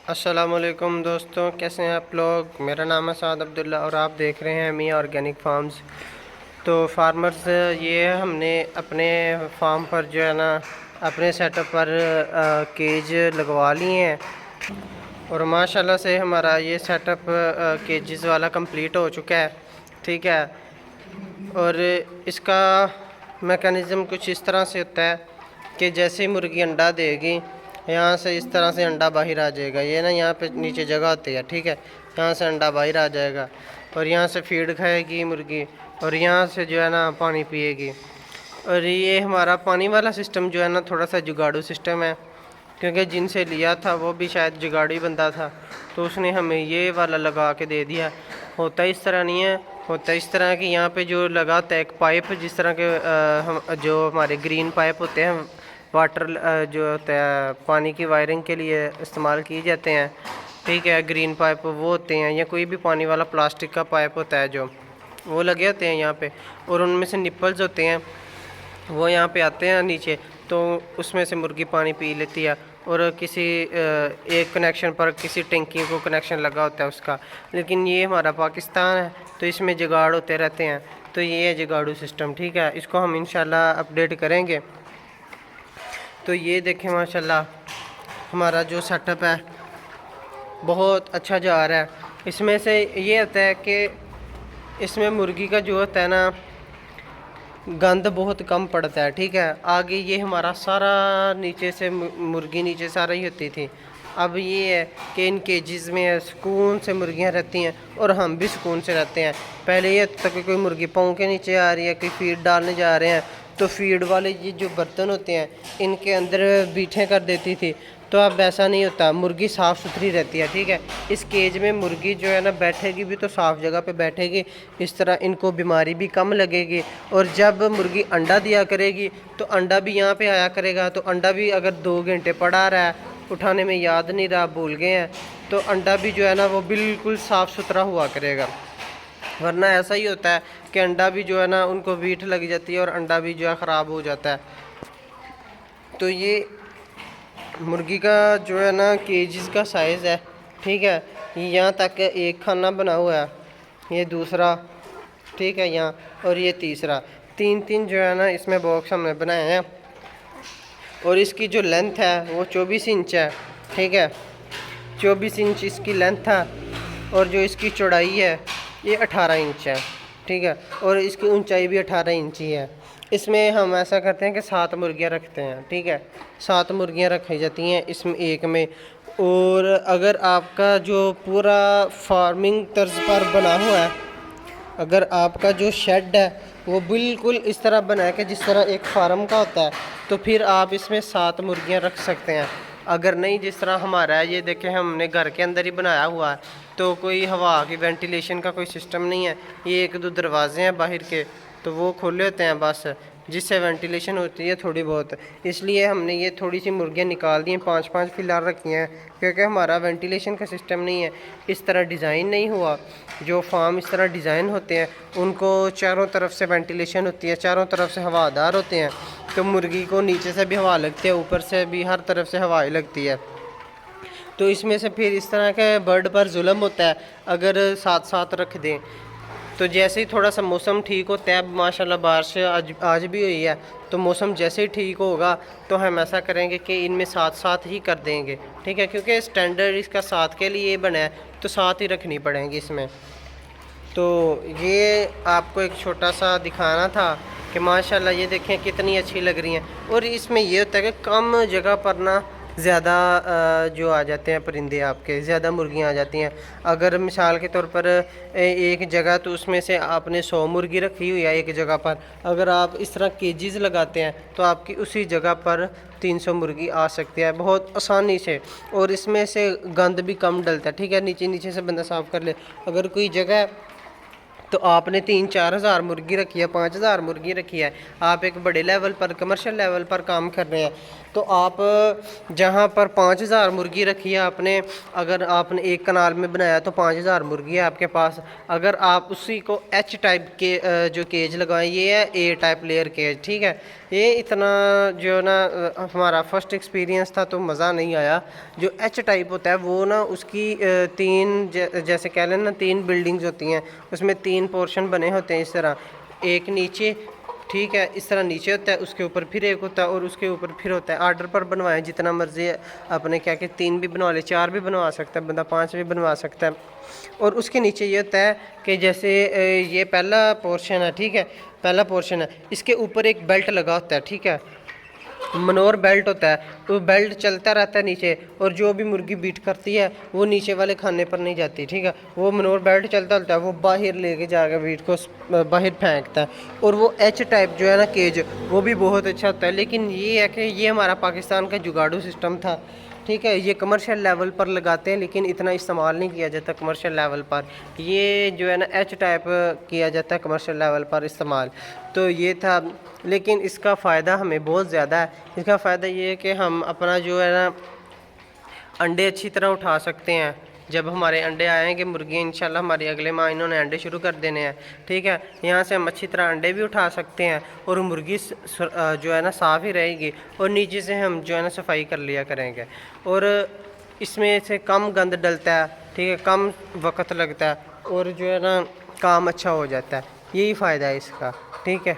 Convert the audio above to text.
अस्सलामुअलैकुम दोस्तों, कैसे हैं आप लोग। मेरा नाम है साद अब्दुल्ला और आप देख रहे हैं मियां ऑर्गेनिक फार्म्स। तो फार्मर्स ये हमने अपने फार्म पर जो है ना अपने सेटअप पर केज लगवा लिए हैं और माशाल्लाह से हमारा ये सेटअप केजेस वाला कंप्लीट हो चुका है। ठीक है, और इसका मेकनिज़म कुछ इस तरह से होता है कि जैसे ही मुर्गी अंडा देगी, यहाँ से इस तरह से अंडा बाहर आ जाएगा। ये ना यहाँ पे नीचे जगह होती है, ठीक है, यहाँ से अंडा बाहर आ जाएगा और यहाँ से फीड खाएगी मुर्गी और यहाँ से जो है ना पानी पिएगी। और ये हमारा पानी वाला सिस्टम जो है ना थोड़ा सा जुगाड़ू सिस्टम है, क्योंकि जिनसे लिया था वो भी शायद जुगाड़ी बंदा था, तो उसने हमें ये वाला लगा के दे दिया। होता इस तरह नहीं है, होता इस तरह कि यहाँ पे जो लगाता है एक पाइप, जिस तरह के हम जो हमारे ग्रीन पाइप होते हैं वाटर जो होता है पानी की वायरिंग के लिए इस्तेमाल किए जाते हैं, ठीक है, ग्रीन पाइप वो होते हैं, या कोई भी पानी वाला प्लास्टिक का पाइप होता है जो वो लगे होते हैं यहाँ पे, और उनमें से निप्पल्स होते हैं वो यहाँ पे आते हैं नीचे, तो उसमें से मुर्गी पानी पी लेती है। और किसी एक कनेक्शन पर किसी टंकी को कनेक्शन लगा होता है उसका। लेकिन ये हमारा पाकिस्तान है तो इसमें जुगाड़ होते रहते हैं, तो ये है जुगाड़ू सिस्टम। ठीक है, इसको हम इंशाल्लाह अपडेट करेंगे। तो ये देखें माशाल्लाह हमारा जो सेटअप है बहुत अच्छा जा रहा है। इसमें से ये होता है कि इसमें मुर्गी का जो होता है ना गंद बहुत कम पड़ता है। ठीक है, आगे ये हमारा सारा नीचे से मुर्गी नीचे सारा ही होती थी। अब ये है कि इन केजेस में सुकून से मुर्गियां रहती हैं और हम भी सुकून से रहते हैं। पहले ये तक कि कोई मुर्गी पाँव के नीचे आ रही है, कोई फीड डालने जा रहे हैं, तो फीड वाले ये जो बर्तन होते हैं इनके अंदर बीठें कर देती थी। तो अब ऐसा नहीं होता, मुर्गी साफ़ सुथरी रहती है। ठीक है, इस केज में मुर्गी जो है ना बैठेगी भी तो साफ़ जगह पे बैठेगी, इस तरह इनको बीमारी भी कम लगेगी। और जब मुर्गी अंडा दिया करेगी तो अंडा भी यहाँ पे आया करेगा, तो अंडा भी अगर 2 घंटे पड़ा रहा है, उठाने में याद नहीं रहा, भूल गए हैं, तो अंडा भी जो है ना वो बिल्कुल साफ़ सुथरा हुआ करेगा। वरना ऐसा ही होता है कि अंडा भी जो है ना उनको वीट लग जाती है और अंडा भी जो है ख़राब हो जाता है। तो ये मुर्गी का जो है ना केजीज का साइज़ है। ठीक है, यहाँ तक एक खाना बना हुआ है, ये दूसरा, ठीक है, यहाँ, और ये तीसरा, 3-3 जो है ना इसमें बॉक्स हमने बनाए हैं। और इसकी जो लेंथ है वो 24 इंच है। ठीक है, 24 इंच इसकी लेंथ है और जो इसकी चौड़ाई है ये 18 इंच है। ठीक है, और इसकी ऊंचाई भी 18 इंच ही है। इसमें हम ऐसा करते हैं कि 7 मुर्गियाँ रखते हैं। ठीक है, 7 मुर्गियाँ रखी जाती हैं इसमें एक में। और अगर आपका जो पूरा फार्मिंग तर्ज पर बना हुआ है, अगर आपका जो शेड है वो बिल्कुल इस तरह बना है कि जिस तरह एक फार्म का होता है, तो फिर आप इसमें 7 मुर्गियाँ रख सकते हैं। अगर नहीं, जिस तरह हमारा है, ये देखें हमने घर के अंदर ही बनाया हुआ है, तो कोई हवा की वेंटिलेशन का कोई सिस्टम नहीं है। ये 1-2 दरवाजे हैं बाहर के, तो वो खोले होते हैं बस, जिससे वेंटिलेशन होती है थोड़ी बहुत। इसलिए हमने ये थोड़ी सी मुर्गियाँ निकाल दी हैं, 5-5 फ़िलहाल रखी हैं, क्योंकि हमारा वेंटिलेशन का सिस्टम नहीं है, इस तरह डिज़ाइन नहीं हुआ। जो फार्म इस तरह डिज़ाइन होते हैं उनको चारों तरफ से वेंटिलेशन होती है, चारों तरफ से हवादार होते हैं, तो मुर्गी को नीचे से भी हवा लगती है, ऊपर से भी, हर तरफ से हवा लगती है। तो इसमें से फिर इस तरह के बर्ड पर जुल्म होता है अगर साथ साथ रख दें। तो जैसे ही थोड़ा सा मौसम ठीक होता है, माशाल्लाह बारिश आज भी हुई है, तो मौसम जैसे ही ठीक होगा तो हम ऐसा करेंगे कि इनमें साथ साथ ही कर देंगे। ठीक है, क्योंकि स्टैंडर्ड इसका 7 के लिए बना है, तो 7 ही रखनी पड़ेंगी इसमें। तो ये आपको एक छोटा सा दिखाना था कि माशाल्लाह ये देखें कितनी अच्छी लग रही हैं। और इसमें ये होता है कि कम जगह पर ना ज़्यादा जो आ जाते हैं परिंदे, आपके ज़्यादा मुर्गियाँ आ जाती हैं। अगर मिसाल के तौर पर एक जगह, तो उसमें से आपने 100 मुर्गी रखी हुई है एक जगह पर, अगर आप इस तरह केजीज लगाते हैं तो आपकी उसी जगह पर 300 मुर्गी आ सकती है बहुत आसानी से। और इसमें से गंद भी कम डलता है। ठीक है, नीचे नीचे से बंदा साफ़ कर ले। अगर कोई जगह तो आपने 3-4 हज़ार मुर्गी रखी है, 5 हज़ार मुर्गी रखी है, आप एक बड़े लेवल पर, कमर्शियल लेवल पर काम कर रहे हैं, तो आप जहाँ पर 5,000 मुर्गी रखी है आपने, अगर आपने एक कनाल में बनाया तो 5,000 मुर्गी है आपके पास। अगर आप उसी को एच टाइप के जो केज लगाएं, ये है ए टाइप लेयर केज, ठीक है। ये इतना जो ना हमारा फर्स्ट एक्सपीरियंस था तो मज़ा नहीं आया। जो एच टाइप होता है वो ना उसकी तीन जैसे कह लें ना 3 बिल्डिंग्स होती हैं, उसमें 3 पोर्शन बने होते हैं इस तरह, एक नीचे, ठीक है, इस तरह नीचे होता है, उसके ऊपर फिर एक होता है और उसके ऊपर फिर होता है। आर्डर पर बनवाएं जितना मर्जी है, अपने क्या कि 3 भी बनवा ले, 4 भी बनवा सकता है बंदा, 5 भी बनवा सकता है। और उसके नीचे ये होता है कि जैसे ये पहला पोर्शन है, ठीक है, पहला पोर्शन है, इसके ऊपर एक बेल्ट लगा होता है, ठीक है, मनोर बेल्ट होता है, तो बेल्ट चलता रहता है नीचे, और जो भी मुर्गी बीट करती है वो नीचे वाले खाने पर नहीं जाती, ठीक है। वो मनोर बेल्ट चलता रहता है, वो बाहर लेके जाकर बीट को बाहर फेंकता है। और वो एच टाइप जो है ना केज, वो भी बहुत अच्छा होता है। लेकिन ये है कि ये हमारा पाकिस्तान का जुगाड़ू सिस्टम था, ठीक है। ये कमर्शियल लेवल पर लगाते हैं लेकिन इतना इस्तेमाल नहीं किया जाता कमर्शियल लेवल पर। ये जो है ना एच टाइप किया जाता है कमर्शियल लेवल पर इस्तेमाल। तो ये था, लेकिन इसका फ़ायदा हमें बहुत ज़्यादा है। इसका फ़ायदा ये है कि हम अपना जो है ना अंडे अच्छी तरह उठा सकते हैं। जब हमारे अंडे आएंगे मुर्गी, इंशाल्लाह हमारी अगले माह इन्होंने अंडे शुरू कर देने हैं, ठीक है। यहाँ से हम अच्छी तरह अंडे भी उठा सकते हैं और मुर्गी जो है ना साफ़ ही रहेगी, और नीचे से हम जो है ना सफाई कर लिया करेंगे। और इसमें से कम गंद डलता है, ठीक है, कम वक्त लगता है, और जो है ना काम अच्छा हो जाता है। यही फ़ायदा है इसका, ठीक है।